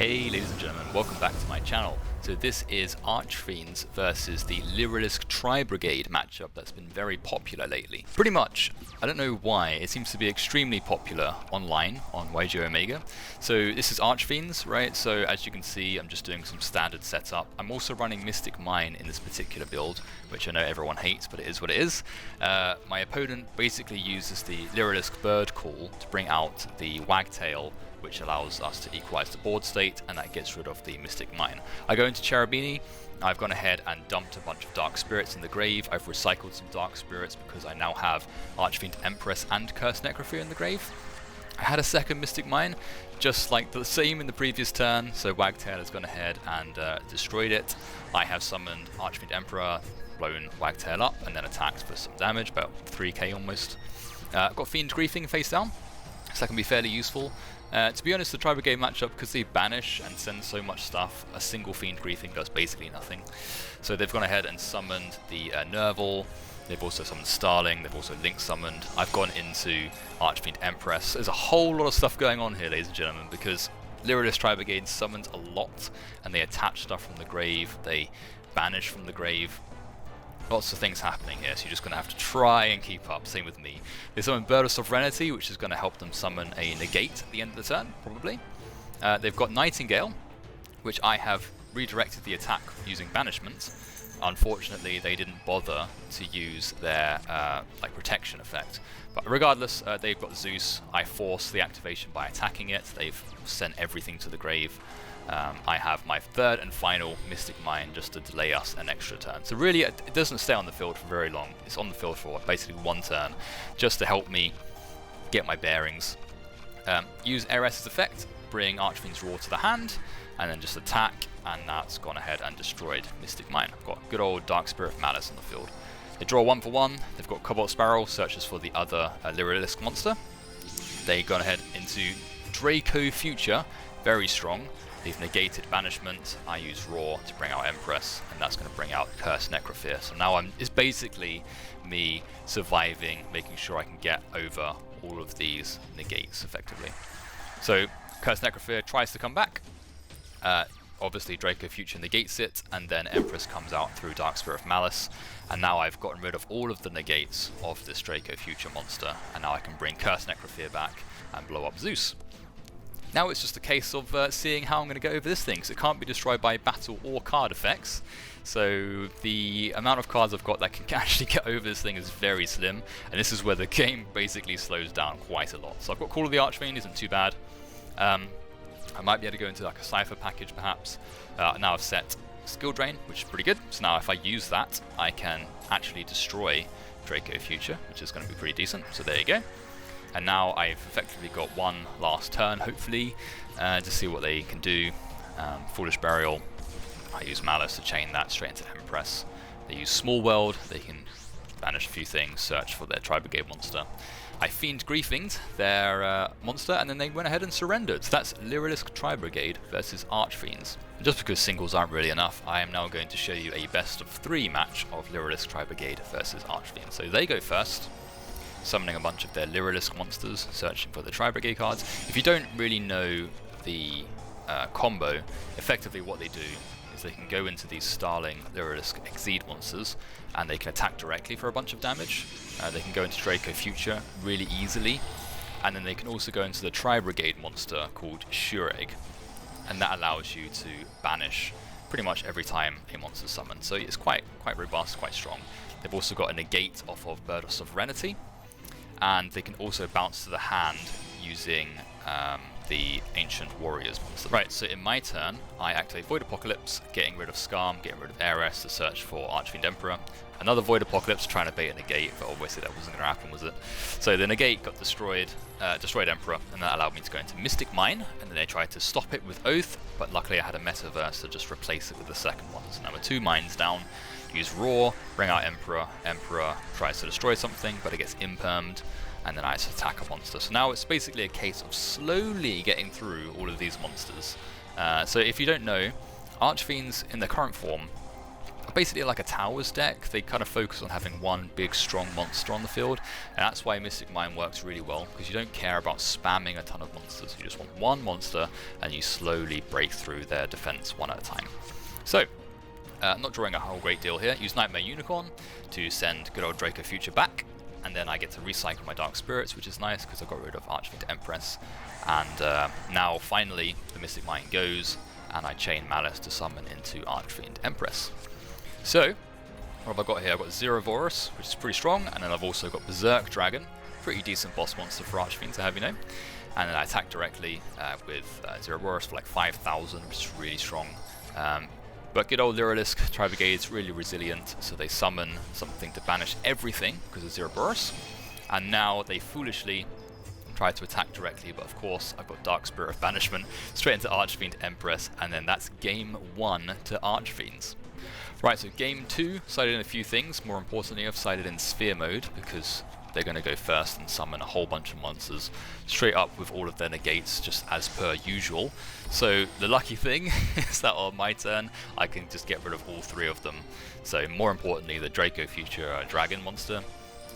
Hey ladies and gentlemen, welcome back to my channel. So this is Archfiends versus the Lyrilusc Tri-Brigade matchup that's been very popular lately. Pretty much, I don't know why, it seems to be extremely popular online on YG Omega. So this is Archfiends, right? So as you can see, I'm just doing some standard setup. I'm also running Mystic Mine in this particular build, which I know everyone hates, but it is what it is. My opponent basically uses the Lyrilusc Bird Call to bring out the Wagtail, which allows us to equalize the board state, and that gets rid of the Mystic Mine. I go into Cherubini. I've gone ahead and dumped a bunch of Dark Spirits in the grave. I've recycled some Dark Spirits because I now have Archfiend Empress and Cursed Necrophyre in the grave. I had a second Mystic Mine, just like the same in the previous turn, so Wagtail has gone ahead and destroyed it. I have summoned Archfiend Emperor, blown Wagtail up, and then attacked for some damage, about 3k almost. I've got Fiend Griefing face down, so that can be fairly useful. To be honest, the Tri-Brigade matchup, because they banish and send so much stuff, a single Fiend Griefing does basically nothing. So they've gone ahead and summoned the Nerval, they've also summoned Starling, they've also Link summoned. I've gone into Archfiend Empress. There's a whole lot of stuff going on here, ladies and gentlemen, because Lyrilusc Tri-Brigade summons a lot, and they attach stuff from the grave, they banish from the grave. Lots of things happening here, so you're just going to have to try and keep up. Same with me. They summon Bird of Sovereignty, which is going to help them summon a negate at the end of the turn, probably. They've got Nightingale, which I have redirected the attack using banishment. Unfortunately, they didn't bother to use their protection effect. But regardless, they've got Zeus. I force the activation by attacking it. They've sent everything to the grave. I have my third and final Mystic Mine just to delay us an extra turn. So really, it doesn't stay on the field for very long. It's on the field for basically one turn, just to help me get my bearings. Use Ares's effect, bring Archfiend's Roar to the hand, and then just attack, and that's gone ahead and destroyed Mystic Mine. I've got good old Dark Spirit of Malice on the field. They draw 1 for 1. They've got Cobalt Sparrow, searches for the other Lyrilusc monster. They go ahead into Draco Future, very strong. They've negated banishment. I use Roar to bring out Empress, and that's going to bring out Cursed Necrophyre. So now it's basically me surviving, making sure I can get over all of these negates effectively. So Cursed Necrophyre tries to come back. Obviously Draco Future negates it, and then Empress comes out through Dark Spirit of Malice, and now I've gotten rid of all of the negates of this Draco Future monster, and now I can bring Cursed Necrophyre back and blow up Zeus. Now it's just a case of seeing how I'm going to get over this thing, because it can't be destroyed by battle or card effects. So the amount of cards I've got that can actually get over this thing is very slim, and this is where the game basically slows down quite a lot. So I've got Call of the Archfiend, isn't too bad. I might be able to go into like a Cipher package perhaps. Now I've set Skill Drain, which is pretty good. So now if I use that, I can actually destroy Draco Future, which is going to be pretty decent. So there you go. And now I've effectively got one last turn, hopefully, to see what they can do. Foolish Burial, I use Malice to chain that straight into Empress. They use Small World, they can banish a few things, search for their Tri-Brigade monster. I Fiend Griefinged their monster, and then they went ahead and surrendered. So that's Lyrilusc Tri-Brigade versus Archfiends. And just because singles aren't really enough, I am now going to show you a best of 3 match of Lyrilusc Tri-Brigade versus Archfiends. So they go first, summoning a bunch of their Lyrilusc monsters, searching for the Tri-Brigade cards. If you don't really know the combo, effectively what they do is they can go into these Starling Lyrilusc Exceed monsters, and they can attack directly for a bunch of damage. They can go into Draco Future really easily, and then they can also go into the Tri-Brigade monster called Shureg, and that allows you to banish pretty much every time a monster is summoned. So it's quite robust, quite strong. They've also got a negate off of Bird of Sovereignty, and they can also bounce to the hand using the Ancient Warriors monster. Right, so in my turn, I activate Void Apocalypse, getting rid of Scarm, getting rid of Ares to search for Archfiend Emperor. Another Void Apocalypse trying to bait a negate, but obviously that wasn't going to happen, was it? So the negate got destroyed Emperor, and that allowed me to go into Mystic Mine, and then they tried to stop it with Oath, but luckily I had a Metaverse to just replace it with the second one. So now we're 2 mines down. Use Roar, bring out Emperor. Emperor tries to destroy something, but it gets impermed, and then I just attack a monster. So now it's basically a case of slowly getting through all of these monsters. So if you don't know, Archfiends in their current form basically like a towers deck. They kind of focus on having one big strong monster on the field, and that's why Mystic Mine works really well, because you don't care about spamming a ton of monsters. You just want one monster and you slowly break through their defense one at a time. So I'm not drawing a whole great deal here. Use Nightmare Unicorn to send good old Draco Future back, and then I get to recycle my Dark Spirits, which is nice because I got rid of Archfiend Empress. And now finally the Mystic Mine goes, and I chain Malice to summon into Archfiend Empress. So what have I got here? I've got Zerovorus, which is pretty strong, and then I've also got Berserk Dragon, pretty decent boss monster for Archfiend to have, you know. And then I attack directly with Zerovorus for like 5,000, which is really strong. But good old Lyrilusc Tri-Brigade is really resilient, so they summon something to banish everything because of Zerovorus. And now they foolishly try to attack directly, but of course I've got Dark Spirit of Banishment straight into Archfiend Empress, and then that's game 1 to Archfiends. Right, so game 2, sided in a few things. More importantly, I've sided in Sphere mode because they're going to go first and summon a whole bunch of monsters straight up with all of their negates, just as per usual. So the lucky thing is that on my turn I can just get rid of all 3 of them. So more importantly, the Draco Future Dragon monster.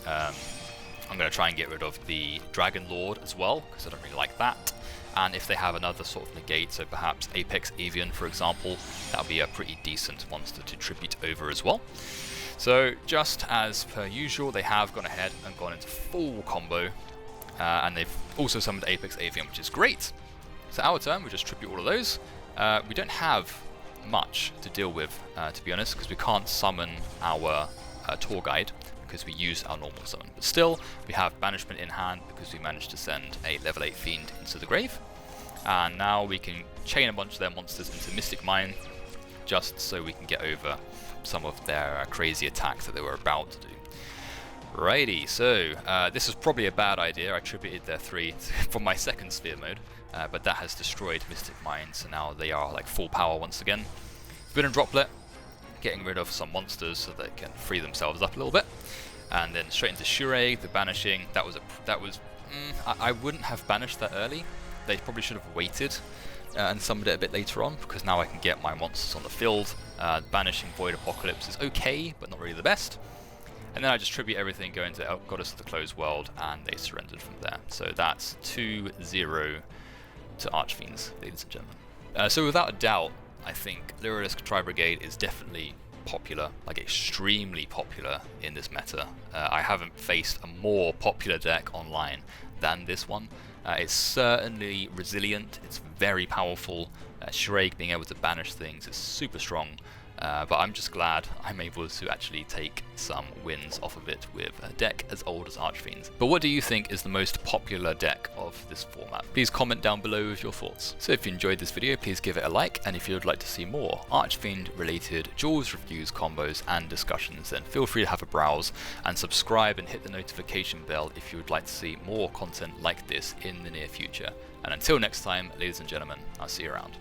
I'm going to try and get rid of the Dragon Lord as well, because I don't really like that. And if they have another sort of negate, so perhaps Apex Avian for example, that would be a pretty decent monster to tribute over as well. So just as per usual, they have gone ahead and gone into full combo, and they've also summoned Apex Avian, which is great. So our turn, we just tribute all of those. We don't have much to deal with, to be honest, because we can't summon our tour guide, because we use our normal summon. But still, we have Banishment in hand because we managed to send a level 8 Fiend into the grave. And now we can chain a bunch of their monsters into Mystic Mine, just so we can get over some of their crazy attacks that they were about to do. Righty, so this is probably a bad idea. I tributed their 3 from my second Sphere mode, but that has destroyed Mystic Mine, so now they are like full power once again. Venom Droplet, getting rid of some monsters so they can free themselves up a little bit, and then straight into Shurei, the banishing. I wouldn't have banished that early. They probably should have waited and summoned it a bit later on, because now I can get my monsters on the field. Banishing Void Apocalypse is okay, but not really the best. And then I just tribute everything, go into Goddess of the Closed World, and they surrendered from there. So that's 2-0 to Archfiends, ladies and gentlemen. So without a doubt, I think Lyrilusc Tri-Brigade is definitely popular, like extremely popular in this meta. I haven't faced a more popular deck online than this one. It's certainly resilient, it's very powerful. Shrek being able to banish things is super strong. But I'm just glad I'm able to actually take some wins off of it with a deck as old as Archfiends. But what do you think is the most popular deck of this format? Please comment down below with your thoughts. So if you enjoyed this video, please give it a like, and if you would like to see more Archfiend related duels, reviews, combos and discussions, then feel free to have a browse and subscribe and hit the notification bell if you would like to see more content like this in the near future. And until next time, ladies and gentlemen, I'll see you around.